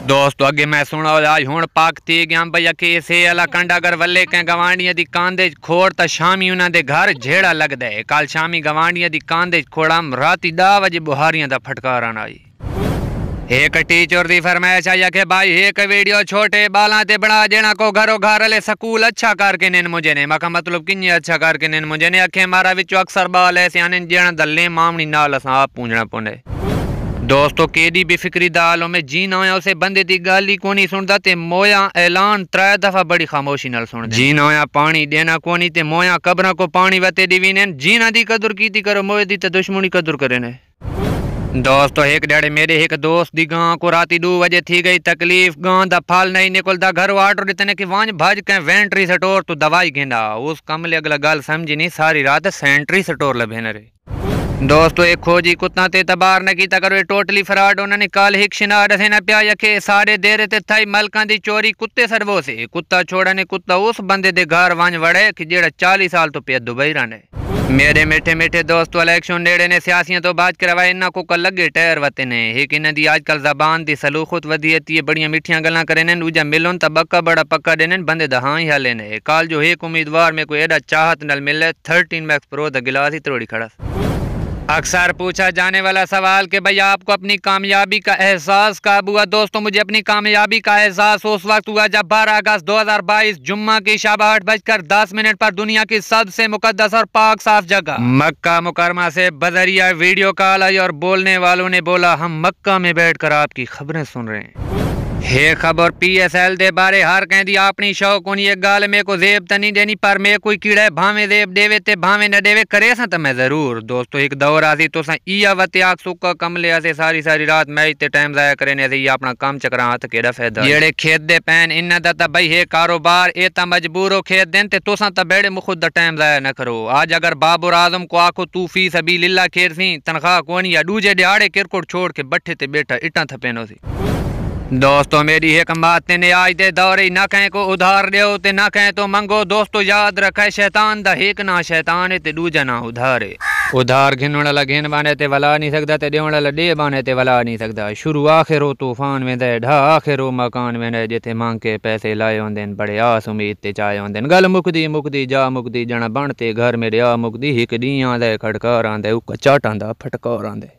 दोस्तों अगे मैं सुना आज हूँ पक थी गया भैया कि से अला कंडा अगर वल्ले के गवांडिया दी कांदे खोड़ तो शामी उन्होंने घर झेड़ा लगता है। कल शामी गवांडिया दी कांदे खोड़ा राती 10 बजे बुहारियां दा फटकार आई। एक टीचर दी फरमाइश आई कि भाई एक वीडियो छोटे बाला ते बना देना को घरों घर वाले स्कूल अच्छा करके नेन मुझे ने मका मतलब किन्ने अच्छा करके नेन मुझे ने आखे मारा विचो अक्सर बाल ऐसे आने जेना दल्ले मामनी नाल असा आप पूंजना पौंदे। दोस्तों केडी बेफिक्री दालों में जीन होया उसे बंदे दी गल ही कोनी सुनदा ते मोया ऐलान 3 दफा बड़ी खामोशी नाल सुन जीन होया पानी देना कोनी ते मोया कब्रां को पानी वते दीवी ने जीना दी कदर कीती करो मोए दी ते दुश्मनी कदर करे ने। दोस्तों एक डेढ़े मेरे एक दोस्त दी गां को राती 2 बजे थी गई तकलीफ गां दा फल नहीं निकलदा घर ऑर्डर देते ने कि वांज भज के वेंट्री स्टोर तो दवाई घेंदा उस कमले अगला गल समझी नहीं सारी रात सेंट्री स्टोर लभे रे। दोस्तों एक खोजी कुत्ता ते तबार न कीता करो टोटली फ्रॉड उन्होंने कल हिक शिनार से न प्या यखे सारे देरे ते थाई मलकां दी चोरी कुत्ते सरवो से कुत्ता छोड़ा ने कुत्ता उस बंदे दे घर वंज वड़े कि जेड़ा 40 साल तो पे दुबई रहने। मेरे मीठे मीठे दोस्तों इलेक्शन नेड़े ने सियासियां तो बात करवाए इन्ना को कल लगे टैर वते ने एक इन्हां दी आजकल जबान दी सलूखत वधीती है बड़ियां मिठियां गल्लां करे ने दूजा मिलन ता बक्का बड़ा पक्का देने बंदे दा हां ही हाले ने। कल जो एक उम्मीदवार में कोई एडा चाहत नाल मिले 13 मैक्स प्रो दा गिलास ही तोड़ी खड़ा। अक्सर पूछा जाने वाला सवाल कि भैया आपको अपनी कामयाबी का एहसास कब हुआ। दोस्तों मुझे अपनी कामयाबी का एहसास उस वक्त हुआ जब 12 अगस्त 2022 जुम्मा की शब 8:10 पर दुनिया की सबसे मुकद्दस और पाक साफ जगह मक्का मुकरमा से बजरिया वीडियो कॉल आई और बोलने वालों ने बोला हम मक्का में बैठकर आपकी खबरें सुन रहे हैं। हे खबर PSL दे बारे हर कहती अपनी शौक होनी एक गाल में को जेब तो नहीं देनी पर मैं कोई कीड़ा भावे जेब देवे ते भावे न देवे करे सा तो मैं जरूर। दोस्तों एक दौर आसी तो इया वते आख सुक्का कमले आसे सारी सारी रात मैच ते टाइम जाया करे से अपना काम चकरा हाथ केड़ा फायदा जेड़े खेत दे पैन इन्ना दा भाई है कारोबार ए ता मजबूरो खेत देन ते तुसा ता बेड़े मुखुद दा टाइम जाया न करो। आज अगर बाबर आजम को आखो तू फी सबीलिल्लाह खेर सी तनख्वाह कोनी या दूजे दिहाड़े क्रिकेट छोड़ के बट्ठे ते बैठा इटा थपेनो सी। दोस्तों मेरी एक बात ने आज दे दौरे ना कहें को उधार दो ते ना कहें तो मंगो। दोस्तों याद रखे शैतान दा एक ना शैतान है ते दूजा ना उधार है। उधार घिन वाला घिन बाने ते वला नहीं सकता ते देण वाला दे बाने ते वला नहीं सकता। शुरू आखिरो तूफान में दे ढा आखिरो मकान में दे जिथे मांग के पैसे लाए होंदे बड़े आस उम्मीद ते चाहे होंदे गल मुकदी मुकदी जा मुकदी जना बनते घर मेरे आ मुकदी एक दी आंदे खड़कार आंदे उका चाटां दा फटकार आंदे।